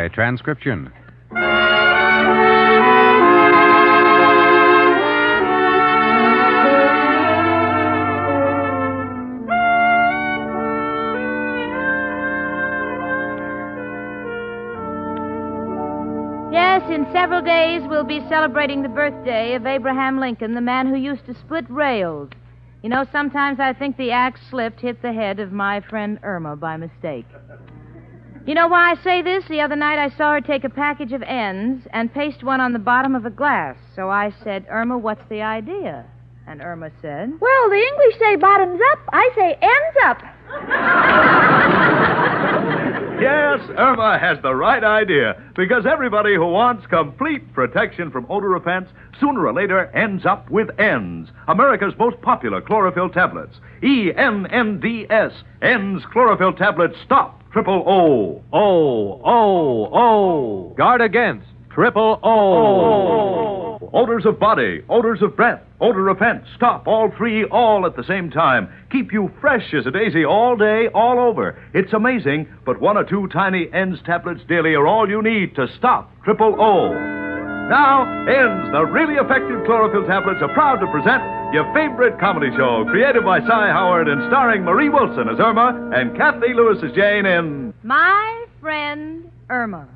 by transcription. Yes, in several days we'll be celebrating the birthday of Abraham Lincoln, the man who used to split rails. You know, sometimes I think the axe slipped, hit the head of my friend Irma by mistake. You know why I say this? The other night I saw her take a package of ends and paste one on the bottom of a glass. So I said, Irma, what's the idea? And Irma said, well, the English say bottoms up. I say ends up. Yes, Irma has the right idea, because everybody who wants complete protection from odor repellents sooner or later ends up with ENDS, America's most popular chlorophyll tablets. ENNDS, ENDS chlorophyll tablets stop triple O. O. Guard against triple O. Odors of body, odors of breath, odor repellent. Stop all three, all at the same time. Keep you fresh as a daisy all day, all over. It's amazing, but one or two tiny ENDS tablets daily are all you need to stop triple O. Now, ENDS, the really effective chlorophyll tablets, are proud to present your favorite comedy show, created by Cy Howard and starring Marie Wilson as Irma and Kathleen Lewis as Jane in My Friend Irma.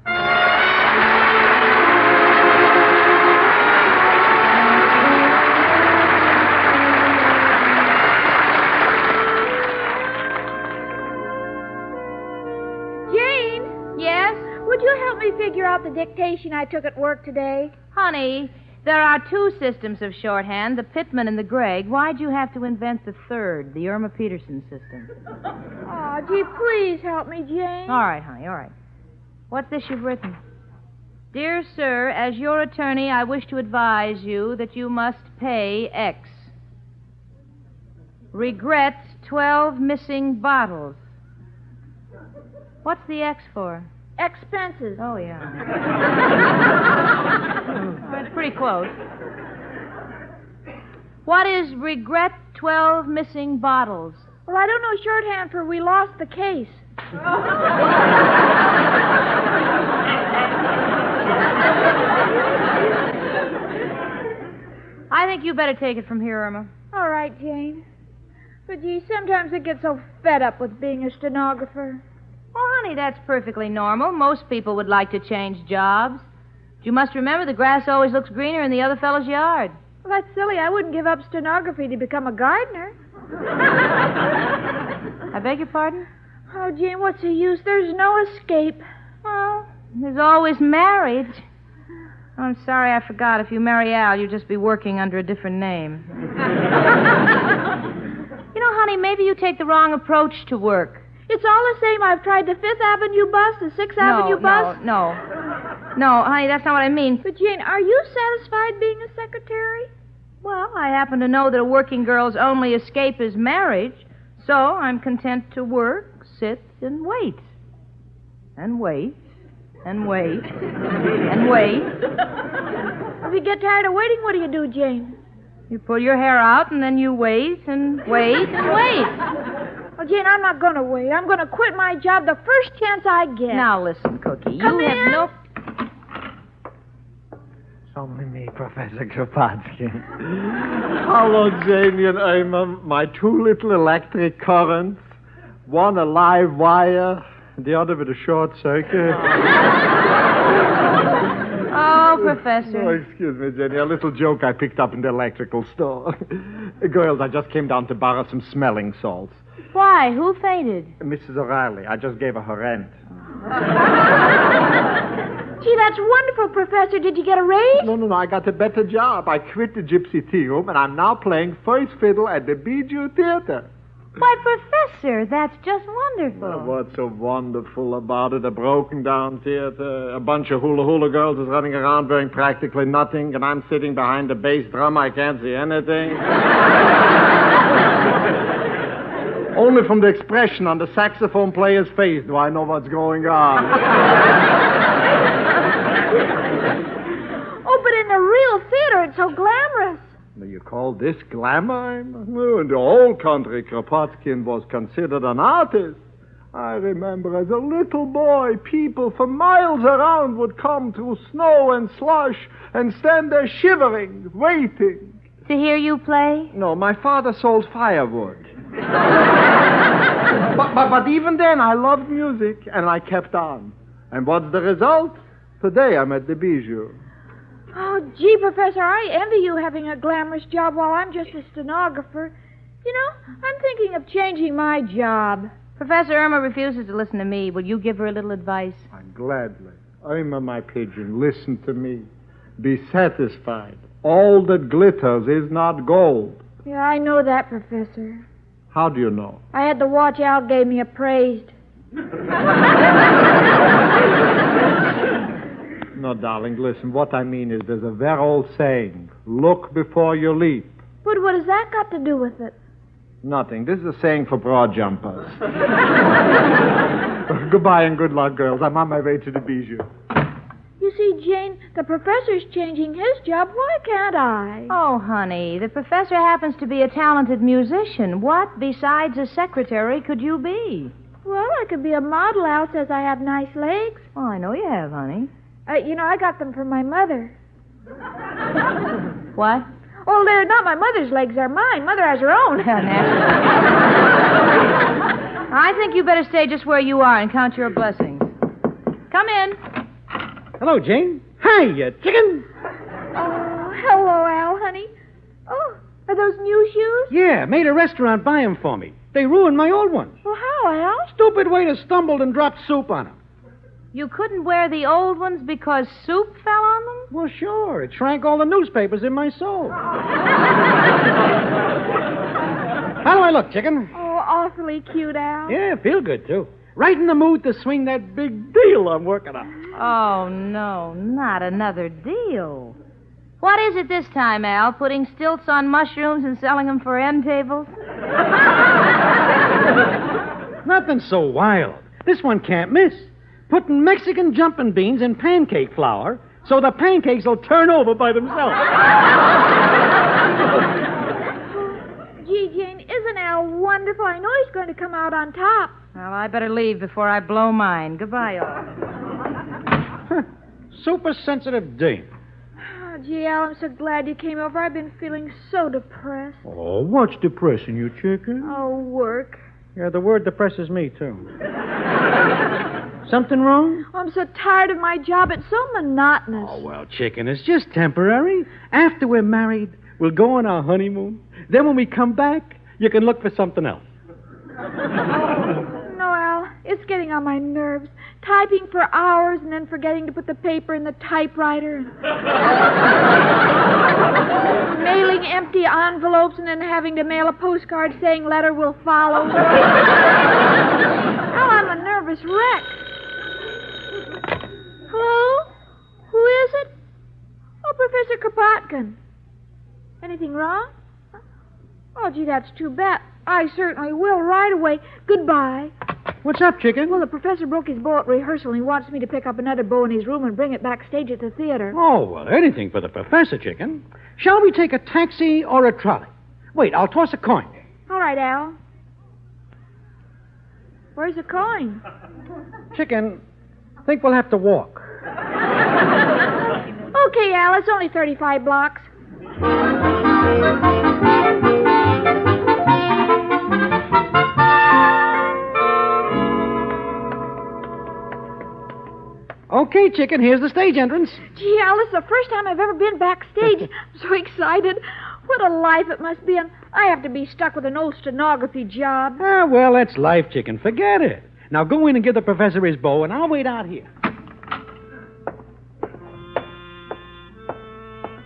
Would you help me figure out the dictation I took at work today? Honey, there are two systems of shorthand, the Pittman and the Gregg. Why'd you have to invent the third, the Irma Peterson system? Oh, gee, please help me, Jane. All right, honey, all right. What's this you've written? Dear sir, as your attorney, I wish to advise you that you must pay X. Regret 12 missing bottles. What's the X for? Expenses. Oh, yeah. That's pretty close. What is regret 12 missing bottles? Well, I don't know shorthand for we lost the case. I think you better take it from here, Irma. All right, Jane. But, gee, sometimes I get so fed up with being a stenographer. Well, honey, that's perfectly normal. Most people would like to change jobs. But you must remember the grass always looks greener in the other fellow's yard. Well, that's silly. I wouldn't give up stenography to become a gardener. I beg your pardon? Oh, Jane, what's the use? There's no escape. Well, there's always marriage. Oh, I'm sorry, I forgot. If you marry Al, you'll just be working under a different name. You know, honey, maybe you take the wrong approach to work. It's all the same. I've tried the 5th Avenue bus, the 6th Avenue bus. No, honey, that's not what I mean. But, Jane, are you satisfied being a secretary? Well, I happen to know that a working girl's only escape is marriage, so I'm content to work, sit, and wait. And wait, and wait, and wait. If you get tired of waiting, what do you do, Jane? You pull your hair out, and then you wait, and wait, and wait. Well, Jane, I'm not going to wait. I'm going to quit my job the first chance I get. Now, listen, Cookie. Come you have in. no... It's only me, Professor Kropatsky. Hello, Janie and Irma. My two little electric currents. One a live wire, the other with a short circuit. Oh, Professor. Oh, excuse me, Jenny. A little joke I picked up in the electrical store. Girls, I just came down to borrow some smelling salts. Why? Who fainted? Mrs. O'Reilly. I just gave her her rent. Gee, that's wonderful, Professor. Did you get a raise? No. I got a better job. I quit the Gypsy Tea Room, and I'm now playing first fiddle at the Bijou Theater. Why, Professor, that's just wonderful. What's so wonderful about it? A broken-down theater. A bunch of hula-hula girls is running around wearing practically nothing, and I'm sitting behind the bass drum. I can't see anything. Only from the expression on the saxophone player's face do I know what's going on. Oh, but in the real theater, it's so glamorous. You call this glamour? Oh, in the old country, Kropotkin was considered an artist. I remember as a little boy, people for miles around would come through snow and slush and stand there shivering, waiting. To hear you play? No, my father sold firewood. but even then, I loved music, and I kept on. And what's the result? Today, I'm at the Bijou. Oh, gee, Professor, I envy you having a glamorous job while I'm just a stenographer. You know, I'm thinking of changing my job. Professor Irma refuses to listen to me. Will you give her a little advice? Gladly. Irma, my pigeon, listen to me. Be satisfied. All that glitters is not gold. Yeah, I know that, Professor. How do you know? I had the watch Al gave me appraised. No, darling, listen. What I mean is there's a very old saying, look before you leap. But what has that got to do with it? Nothing. This is a saying for broad jumpers. Goodbye and good luck, girls. I'm on my way to the Bijou. You see, Jane, the professor's changing his job. Why can't I? Oh, honey, the professor happens to be a talented musician. What, besides a secretary, could you be? Well, I could be a model. Al says I have nice legs. Oh, I know you have, honey. I got them from my mother. What? Oh, they're not my mother's legs. They're mine. Mother has her own. I think you better stay just where you are and count your blessings. Come in. Hello, Jane. Hiya, chicken. Oh, hello, Al, honey. Oh, are those new shoes? Yeah, made a restaurant buy 'em for me. They ruined my old ones. Well, how, Al? Stupid waiter stumbled and dropped soup on 'em. You couldn't wear the old ones because soup fell on them? Well, sure. It shrank all the newspapers in my soul. How do I look, chicken? Oh, awfully cute, Al. Yeah, feel good, too. Right in the mood to swing that big deal I'm working on. Oh, no, not another deal. What is it this time, Al? Putting stilts on mushrooms and selling them for end tables? Nothing so wild. This one can't miss. Putting Mexican jumping beans in pancake flour so the pancakes will turn over by themselves. Gee, Jane, isn't Al wonderful? I know he's going to come out on top. Well, I better leave before I blow mine. Goodbye, all. Super sensitive dame. Oh, gee, Al, I'm so glad you came over. I've been feeling so depressed. Oh, what's depressing you, chicken? Oh, work. Yeah, the word depresses me, too. Something wrong? Oh, I'm so tired of my job. It's so monotonous. Oh, well, chicken, it's just temporary. After we're married, we'll go on our honeymoon. Then when we come back, you can look for something else. No, Al, it's getting on my nerves. Typing for hours and then forgetting to put the paper in the typewriter. Mailing empty envelopes and then having to mail a postcard saying letter will follow. Al, I'm a nervous wreck. Hello? Who is it? Oh, Professor Kropotkin. Anything wrong? Oh, gee, that's too bad. I certainly will right away. Goodbye. What's up, chicken? Well, the professor broke his bow at rehearsal, and he wants me to pick up another bow in his room and bring it backstage at the theater. Oh, well, anything for the professor, chicken. Shall we take a taxi or a trolley? Wait, I'll toss a coin. All right, Al. Where's the coin? Chicken, I think we'll have to walk. Okay, Al, it's only 35 blocks. Okay, chicken, here's the stage entrance. Gee, Al, this is the first time I've ever been backstage. I'm so excited. What a life it must be, and I have to be stuck with an old stenography job. Ah, well, that's life, chicken. Forget it. Now go in and give the professor his bow, and I'll wait out here.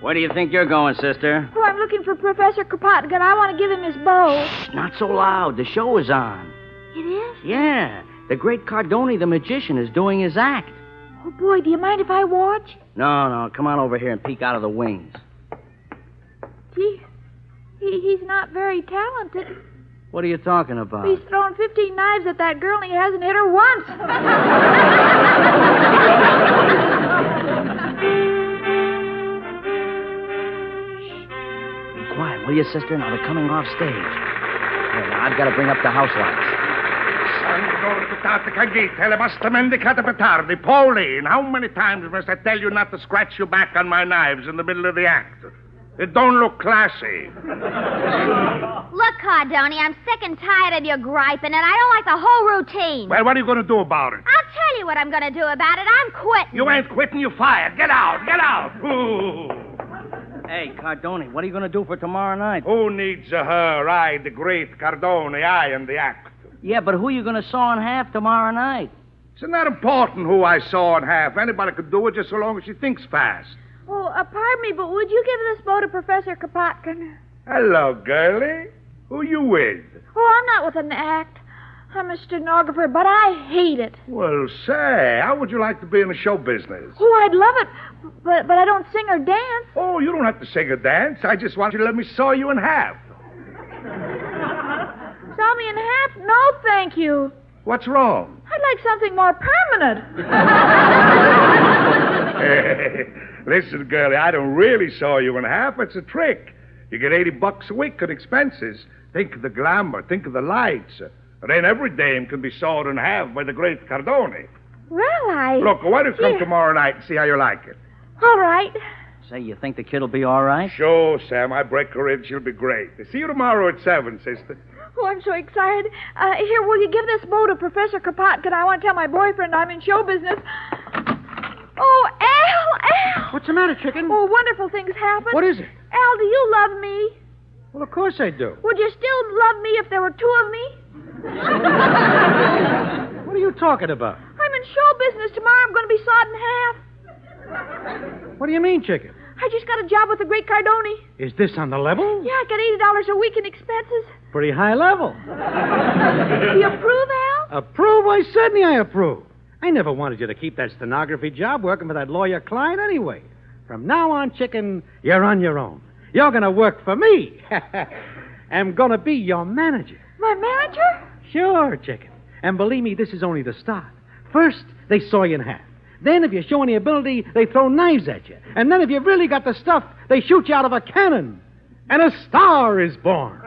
Where do you think you're going, sister? Oh, I'm looking for Professor Kropotkin. I want to give him his bow. Shh, not so loud. The show is on. It is? Yeah. The great Cardoni, the magician, is doing his act. Oh, boy, do you mind if I watch? No. Come on over here and peek out of the wings. Gee, he's not very talented. What are you talking about? He's thrown 15 knives at that girl, and he hasn't hit her once. Be quiet, will you, sister? Now they're coming off stage. Hey, now I've got to bring up the house lights. Pauline, how many times must I tell you not to scratch your back on my knives in the middle of the act? It don't look classy. Look, Cardoni, I'm sick and tired of your griping, and I don't like the whole routine. Well, what are you going to do about it? I'll tell you what I'm going to do about it. I'm quitting. You ain't quitting, you're fired. Get out, get out. Ooh. Hey, Cardoni, what are you going to do for tomorrow night? Who needs her? I, the great Cardoni, I am the act. Yeah, but who are you going to saw in half tomorrow night? It's not important who I saw in half. Anybody could do it just so long as she thinks fast. Oh, pardon me, but would you give this bow to Professor Kropotkin? Hello, girlie. Who you with? Oh, I'm not with an act. I'm a stenographer, but I hate it. Well, say, how would you like to be in the show business? Oh, I'd love it, but I don't sing or dance. Oh, you don't have to sing or dance. I just want you to let me saw you in half. Saw me in half? No, thank you. What's wrong? I'd like something more permanent. Listen, girlie, I don't really saw you in half. It's a trick. You get $80 a week in expenses. Think of the glamour. Think of the lights. It ain't every dame can be sawed in half by the great Cardoni. Well, Look, why don't you come tomorrow night and see how you like it? All right. Say, you think the kid'll be all right? Sure, Sam. I break her in. She'll be great. See you tomorrow at 7, sister. Oh, I'm so excited. Here, will you give this bow to Professor Kropotkin? I want to tell my boyfriend I'm in show business. Oh, Al! What's the matter, chicken? Oh, wonderful things happen. What is it? Al, do you love me? Well, of course I do. Would you still love me if there were two of me? What are you talking about? I'm in show business. Tomorrow I'm going to be sawed in half. What do you mean, chicken? I just got a job with the great Cardoni. Is this on the level? Yeah, I got $80 a week in expenses. Pretty high level. Do you approve, Al? Approve? Why, certainly I approve. I never wanted you to keep that stenography job working for that lawyer client anyway. From now on, chicken, you're on your own. You're going to work for me. I'm going to be your manager. My manager? Sure, chicken. And believe me, this is only the start. First, they saw you in half. Then, if you show any ability, they throw knives at you. And then, if you've really got the stuff, they shoot you out of a cannon. And a star is born.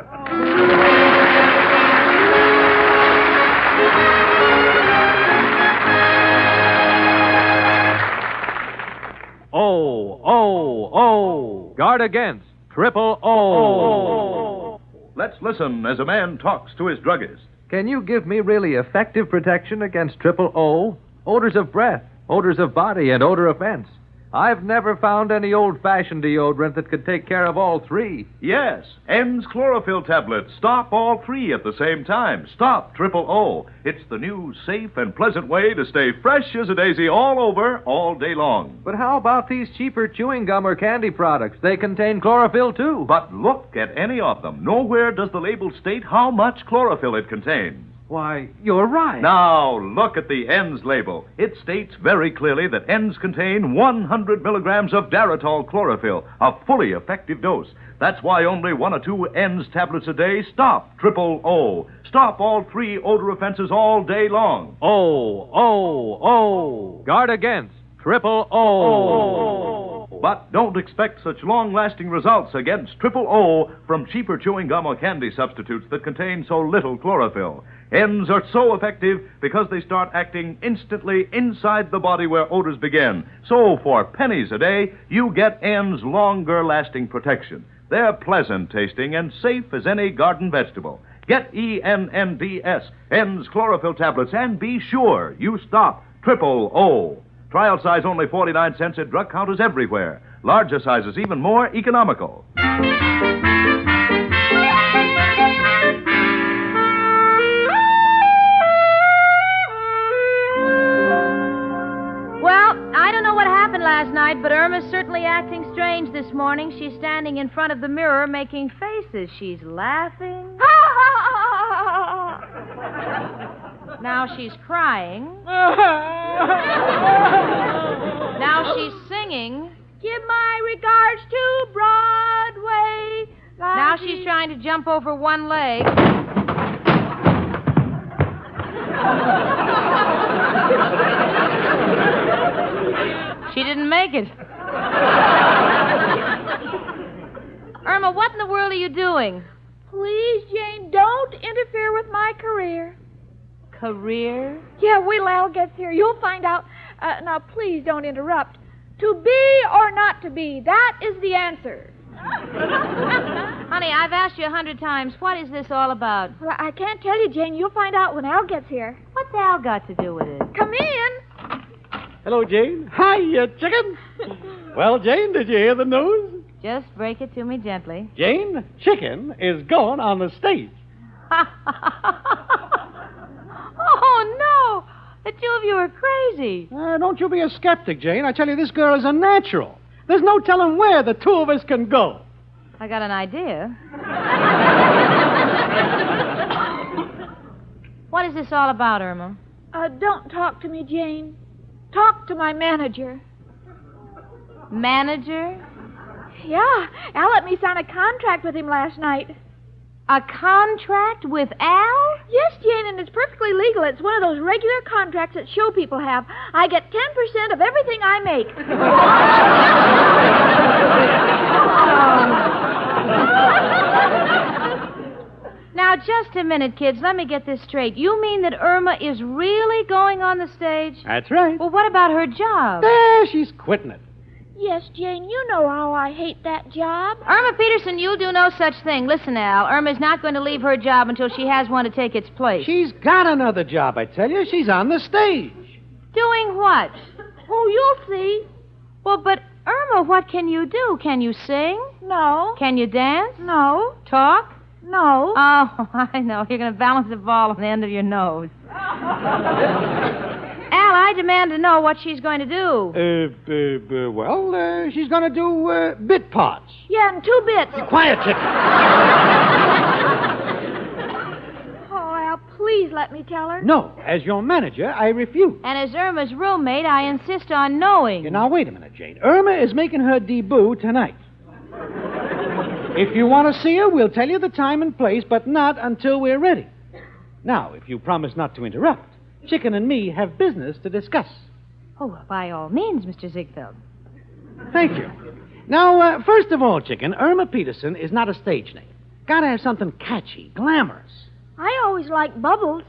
O. Guard against. Triple O. Let's listen as a man talks to his druggist. Can you give me really effective protection against triple O? Odors of breath, odors of body, and odor offense. I've never found any old-fashioned deodorant that could take care of all three. Yes, N's chlorophyll tablets. Stop all three at the same time. Stop triple O. It's the new, safe, and pleasant way to stay fresh as a daisy all over, all day long. But how about these cheaper chewing gum or candy products? They contain chlorophyll, too. But look at any of them. Nowhere does the label state how much chlorophyll it contains. Why, you're right. Now, look at the N's label. It states very clearly that N's contain 100 milligrams of Daratol chlorophyll, a fully effective dose. That's why only 1 or 2 N's tablets a day stop triple O. Stop all three odor offenses all day long. O. Guard against. Triple O. But don't expect such long-lasting results against triple O from cheaper chewing gum or candy substitutes that contain so little chlorophyll. N's are so effective because they start acting instantly inside the body where odors begin. So for pennies a day, you get N's longer-lasting protection. They're pleasant tasting and safe as any garden vegetable. Get ENNDS, N's chlorophyll tablets, and be sure you stop triple O. Trial size only 49 cents at drug counters everywhere. Larger sizes even more economical. Well, I don't know what happened last night, but Irma's certainly acting strange this morning. She's standing in front of the mirror making faces. She's laughing. Now she's crying. Now she's singing. Give my regards to Broadway. Now she's trying to jump over one leg. She didn't make it. Irma, what in the world are you doing? Please, Jane, don't interfere with my career. career? Yeah, wait till Al gets here. You'll find out. Now, please don't interrupt. To be or not to be, that is the answer. Honey, I've asked you 100 times. What is this all about? Well, I can't tell you, Jane. You'll find out when Al gets here. What's Al got to do with it? Come in. Hello, Jane. Hi, chicken. Well, Jane, did you hear the news? Just break it to me gently. Jane, Chicken is going on the stage. Oh, no. The two of you are crazy. Don't you be a skeptic, Jane. I tell you, this girl is a natural. There's no telling where the two of us can go. I got an idea. What is this all about, Irma? Don't talk to me, Jane. Talk to my manager. Manager? Yeah, Al let me sign a contract with him last night. A contract with Al? Yes, Jane, and it's perfectly legal. It's one of those regular contracts that show people have. I get 10% of everything I make. Now, just a minute, kids. Let me get this straight. You mean that Irma is really going on the stage? That's right. Well, what about her job? She's quitting it. Yes, Jane, you know how I hate that job. Irma Peterson, you'll do no such thing. Listen, Al, Irma's not going to leave her job until she has one to take its place. She's got another job, I tell you. She's on the stage. Doing what? Oh, you'll see. Well, but Irma, what can you do? Can you sing? No. Can you dance? No. Talk? No. Oh, I know. You're going to balance the ball on the end of your nose. Al, I demand to know what she's going to do. She's going to do bit parts. Yeah, in 2 bits. Quiet, chicken. Oh, Al, please let me tell her. No, as your manager, I refuse. And as Irma's roommate, I insist on knowing. Now, wait a minute, Jane. Irma is making her debut tonight. If you want to see her, we'll tell you the time and place, but not until we're ready. Now, if you promise not to interrupt, Chicken and me have business to discuss. Oh, by all means, Mr. Ziegfeld. Thank you. Now, first of all, Chicken, Irma Peterson is not a stage name. Gotta have something catchy, glamorous. I always like Bubbles.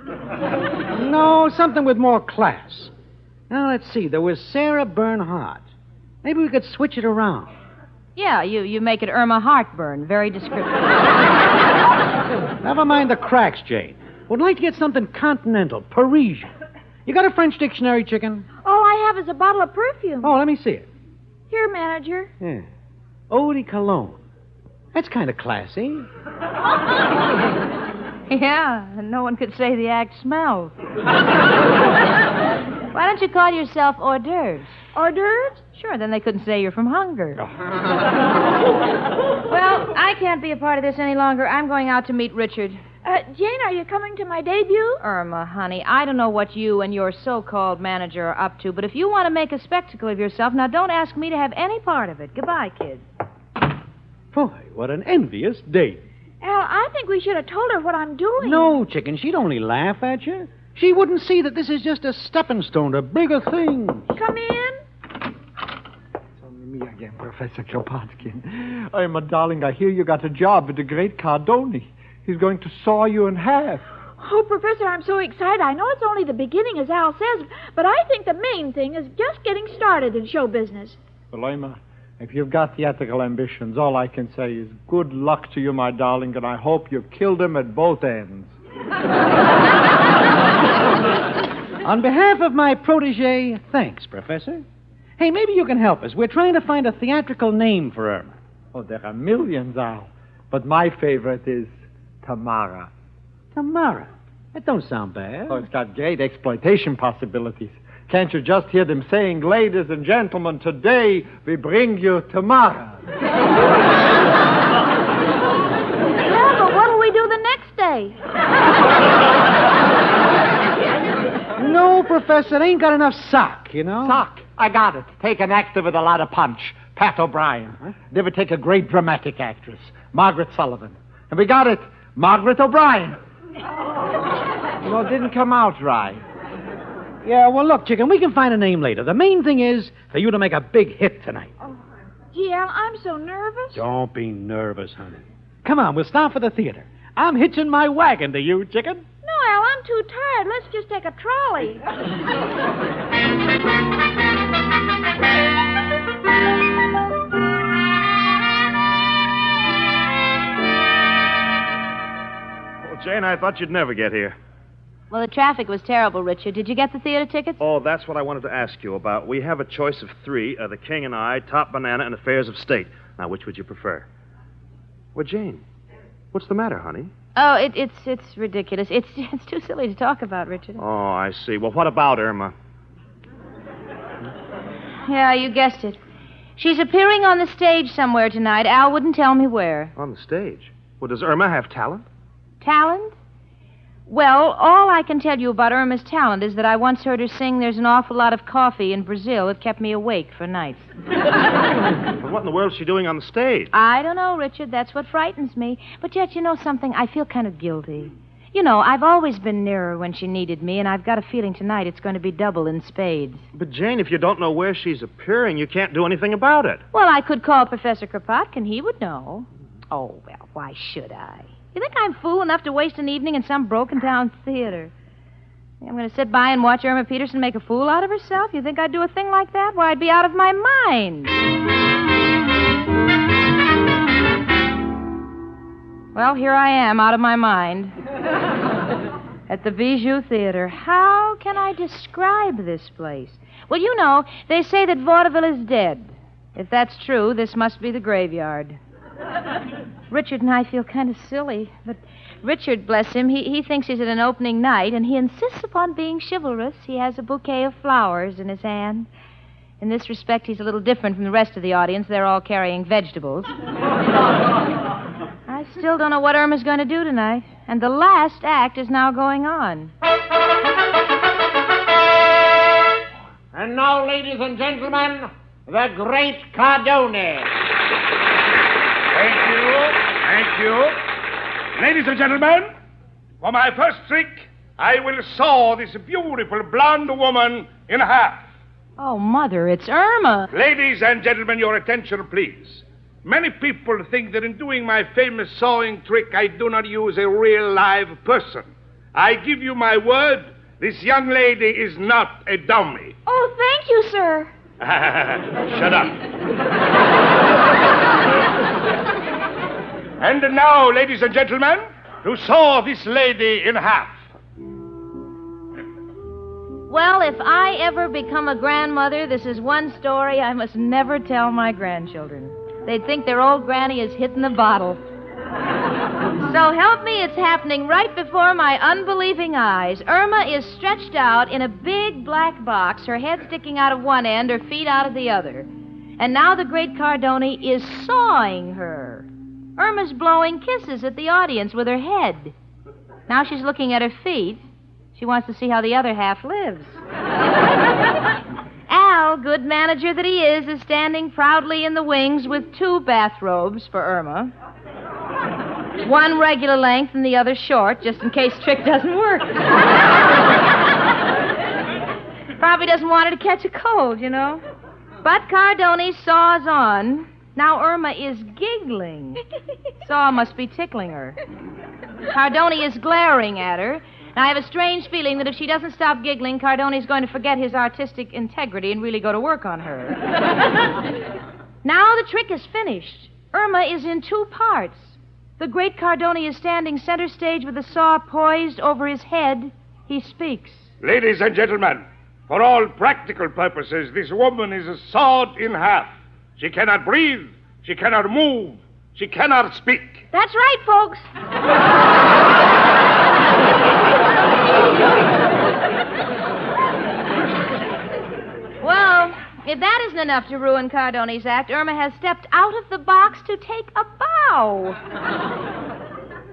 No, something with more class. Now, let's see. There was Sarah Bernhardt. Maybe we could switch it around. Yeah, you make it Irma Heartburn. Very descriptive. Never mind the cracks, Jane. Would like to get something continental, Parisian. You got a French dictionary, Chicken? All I have is a bottle of perfume. Oh, let me see it. Here, manager. Yeah. Eau de Cologne. That's kind of classy. Yeah, and no one could say the act smells. Why don't you call yourself hors d'oeuvres? Hors d'oeuvres? Sure, then they couldn't say you're from Hunger. Well, I can't be a part of this any longer. I'm going out to meet Richard. Jane, are you coming to my debut? Irma, honey, I don't know what you and your so-called manager are up to, but if you want to make a spectacle of yourself, now don't ask me to have any part of it. Goodbye, kids. Boy, what an envious date. Al, I think we should have told her what I'm doing. No, Chicken, she'd only laugh at you. She wouldn't see that this is just a stepping stone to bigger things. Come in. It's only me again, Professor Kropotkin. My darling, I hear you got a job with the great Cardoni. He's going to saw you in half. Oh, Professor, I'm so excited. I know it's only the beginning, as Al says, but I think the main thing is just getting started in show business. Well, Irma, if you've got theatrical ambitions, all I can say is good luck to you, my darling, and I hope you've killed him at both ends. On behalf of my protege, thanks, Professor. Hey, maybe you can help us. We're trying to find a theatrical name for Irma. Oh, there are millions, Al. But my favorite is Tamara. Tamara? That don't sound bad. Oh, it's got great exploitation possibilities. Can't you just hear them saying, ladies and gentlemen, today we bring you Tamara. Yeah, but what'll we do the next day? No, Professor, it ain't got enough sock, you know? Sock. I got it. Take an actor with a lot of punch. Pat O'Brien. Huh? Never take a great dramatic actress. Margaret Sullivan. And we got it. Margaret O'Brien. Well, it didn't come out right. Yeah, well, look, Chicken, we can find a name later. The main thing is for you to make a big hit tonight. Oh, gee, Al, I'm so nervous. Don't be nervous, honey. Come on, we'll start for the theater. I'm hitching my wagon to you, Chicken. No, Al, I'm I'm too tired. Let's just take a trolley. Well, Jane, I thought you'd never get here. Well, the traffic was terrible, Richard. Did you get the theater tickets? Oh, that's what I wanted to ask you about. We have a choice of three, The King and I, Top Banana, and Affairs of State. Now, which would you prefer? Well, Jane, what's the matter, honey? Oh, it's ridiculous. It's too silly to talk about, Richard. Oh, I see. Well, what about Irma? Yeah, you guessed it. She's appearing on the stage somewhere tonight. Al wouldn't tell me where. On the stage? Well, does Irma have talent? Talent? Well, all I can tell you about Irma's talent is that I once heard her sing There's an Awful Lot of Coffee in Brazil. It kept me awake for nights. But what in the world is she doing on the stage? I don't know, Richard. That's what frightens me. But yet, you know something? I feel kind of guilty. You know, I've always been near her when she needed me, and I've got a feeling tonight it's going to be double in spades. But, Jane, if you don't know where she's appearing, you can't do anything about it. Well, I could call Professor Kropotkin. He would know. Oh, well, why should I? You think I'm fool enough to waste an evening in some broken-down theater? I'm going to sit by and watch Irma Peterson make a fool out of herself? You think I'd do a thing like that? Why, I'd be out of my mind. Well, here I am, out of my mind. At the Bijou Theater. How can I describe this place? Well, you know, they say that vaudeville is dead. If that's true, this must be the graveyard. Richard and I feel kind of silly, but Richard, bless him, he thinks he's at an opening night, and he insists upon being chivalrous. He has a bouquet of flowers in his hand. In this respect, he's a little different from the rest of the audience. They're all carrying vegetables. I still don't know what Irma's going to do tonight, and the last act is now going on. And now, ladies and gentlemen, the great Cardone. Thank you. Thank you. Ladies and gentlemen, for my first trick, I will saw this beautiful blonde woman in half. Oh, Mother, it's Irma. Ladies and gentlemen, your attention, please. Many people think that in doing my famous sawing trick, I do not use a real live person. I give you my word, this young lady is not a dummy. Oh, thank you, sir. Shut up. And now, ladies and gentlemen, to saw this lady in half. Well, if I ever become a grandmother, this is one story I must never tell my grandchildren. They'd think their old granny is hitting the bottle. So help me, it's happening right before my unbelieving eyes. Irma is stretched out in a big black box, her head sticking out of one end, her feet out of the other. And now the great Cardone is sawing her. Irma's blowing kisses at the audience with her head. Now she's looking at her feet. She wants to see how the other half lives. Al, good manager that he is standing proudly in the wings with two bathrobes for Irma. One regular length and the other short, just in case trick doesn't work. Probably doesn't want her to catch a cold, you know. But Cardone saws on. Now Irma is giggling. Saw must be tickling her. Cardone is glaring at her. And I have a strange feeling that if she doesn't stop giggling, Cardone's going to forget his artistic integrity and really go to work on her. Now the trick is finished. Irma is in two parts. The great Cardone is standing center stage with the saw poised over his head. He speaks. Ladies and gentlemen, for all practical purposes, this woman is sawed in half. She cannot breathe. She cannot move. She cannot speak. That's right, folks. Well, if that isn't enough to ruin Cardone's act, Irma has stepped out of the box to take a bow.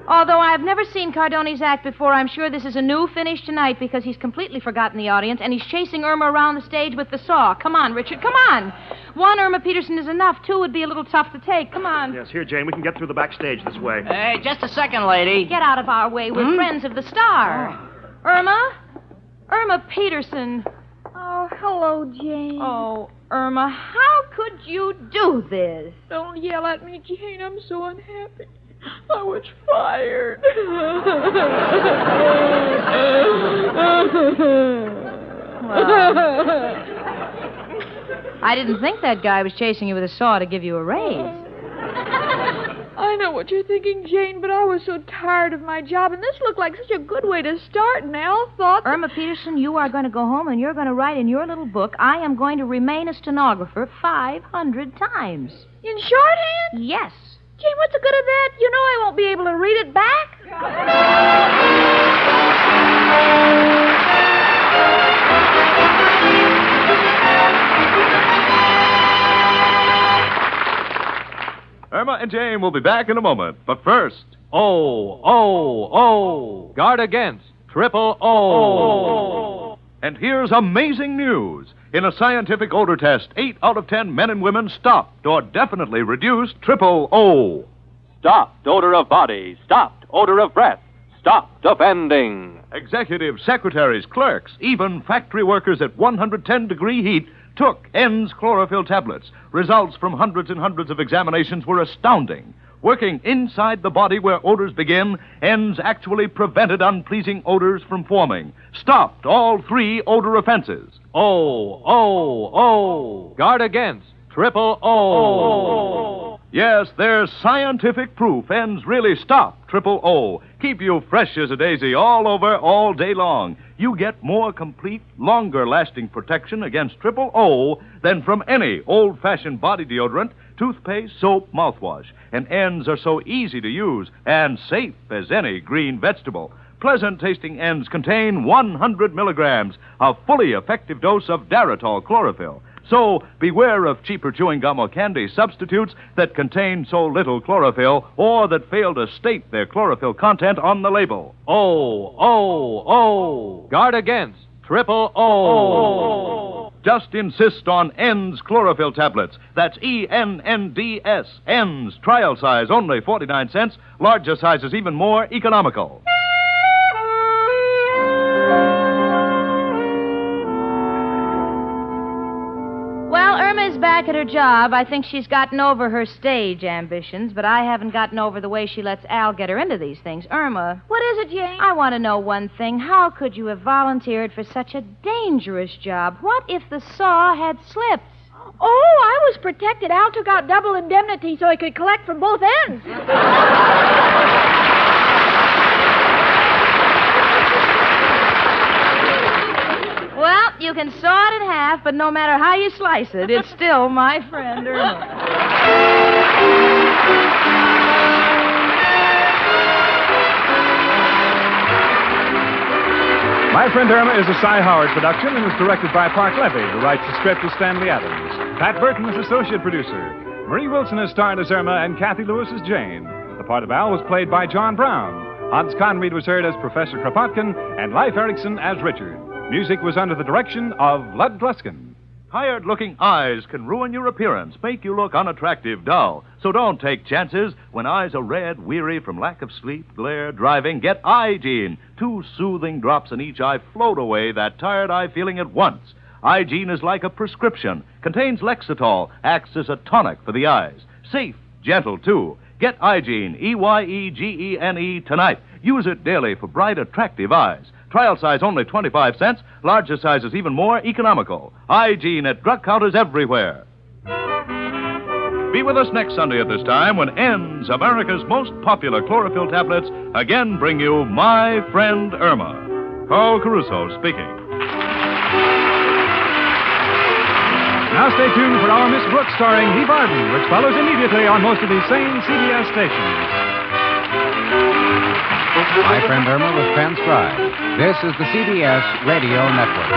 Although I've never seen Cardone's act before, I'm sure this is a new finish tonight because he's completely forgotten the audience and he's chasing Irma around the stage with the saw. Come on, Richard, come on. One Irma Peterson is enough. Two would be a little tough to take. Come on. Yes, here, Jane. We can get through the backstage this way. Hey, just a second, lady. Get out of our way. We're friends of the star. Irma? Irma Peterson. Oh, hello, Jane. Oh, Irma, how could you do this? Don't yell at me, Jane. I'm so unhappy. I was fired. I didn't think that guy was chasing you with a saw to give you a raise. I know what you're thinking, Jane, but I was so tired of my job, and this looked like such a good way to start, and Al thought... Irma Peterson, you are going to go home and you're going to write in your little book, I am going to remain a stenographer 500 times. In shorthand? Yes. Jane, what's the good of that? You know I won't be able to read it back. Irma and Jane will be back in a moment. But first... Guard against triple O. And here's amazing news. In a scientific odor test, 8 out of 10 men and women stopped or definitely reduced triple O. Stopped odor of body. Stopped odor of breath. Stopped offending. Executives, secretaries, clerks, even factory workers at 110-degree heat took ENDS chlorophyll tablets. Results from hundreds and hundreds of examinations were astounding. Working inside the body where odors begin, ENDS actually prevented unpleasing odors from forming. Stopped all 3 odor offenses. Guard against triple O. Yes, there's scientific proof ENDS really stop triple O. Keep you fresh as a daisy all over, all day long. You get more complete, longer-lasting protection against triple O than from any old-fashioned body deodorant, toothpaste, soap, mouthwash. And ENDS are so easy to use and safe as any green vegetable. Pleasant-tasting ENDS contain 100 milligrams, a fully effective dose of Daritol chlorophyll. So beware of cheaper chewing gum or candy substitutes that contain so little chlorophyll or that fail to state their chlorophyll content on the label. Guard against triple O. Just insist on ENDS chlorophyll tablets. That's ENNDS. ENDS. Trial size only 49 cents. Larger sizes even more economical. Well, Irma's back at her job. I think she's gotten over her stage ambitions, but I haven't gotten over the way she lets Al get her into these things. Irma. What is it, Jane? I want to know one thing. How could you have volunteered for such a dangerous job? What if the saw had slipped? Oh, I was protected. Al took out double indemnity so he could collect from both ends. Well, you can saw it in half, but no matter how you slice it, it's still my friend Irma. My Friend Irma is a Cy Howard production and is directed by Park Levy, who writes the script with Stanley Adams. Pat Burton is associate producer. Marie Wilson is starred as Irma and Kathy Lewis as Jane. The part of Al was played by John Brown. Hans Conried was heard as Professor Kropotkin and Leif Erikson as Richard. Music was under the direction of Lud Gluskin. Tired-looking eyes can ruin your appearance, make you look unattractive, dull. So don't take chances. When eyes are red, weary from lack of sleep, glare, driving, get Eye-Gene. 2 soothing drops in each eye float away that tired eye feeling at once. Eye-Gene is like a prescription, contains Lexitol, acts as a tonic for the eyes. Safe, gentle, too. Get Eye-Gene, Eyegene, tonight. Use it daily for bright, attractive eyes. Trial size only 25 cents. Larger sizes even more economical. Eye-Gene at drug counters everywhere. Be with us next Sunday at this time when ENDS, America's most popular chlorophyll tablets, again bring you My Friend Irma. Carl Caruso speaking. Now stay tuned for our Miss Brooks starring Eve Arden, which follows immediately on most of these same CBS stations. My Friend Irma was transcribed. This is the CBS Radio Network.